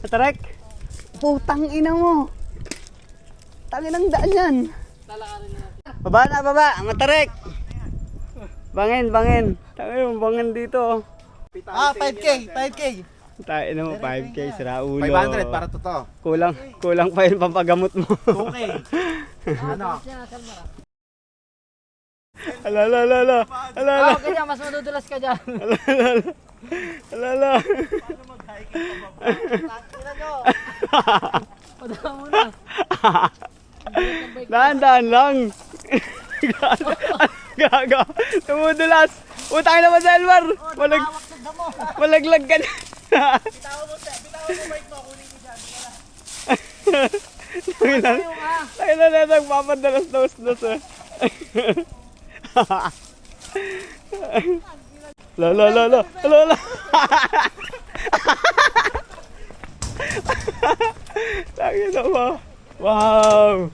Atarek. Putang ina mo. Tangin ang daan yan. Baba na, baba. Matarek. Bangin, bangin. Tangin yung bangin dito. 5K, 5K. Tayo na mo, 5K, sira ulo. 500 para totoo. Kulang pa yung pampagamot mo. 2K. Ano? Ala, ala, ala, ala. Ala, ala. Oo, kaya mas madudulas ka dyan. Ala, ala. Paano mag-hiking pa ba? Padama mo na. Dahan-dahan lang. Gaga. Tumudulas. Utang na ba sa Elmar? Malaglag ka na. Bitawan mo bike mo, kunin ko dyan. Tayo na na nagpapadalas-dalas eh. La la la la la la. Tayo na ba? Wow.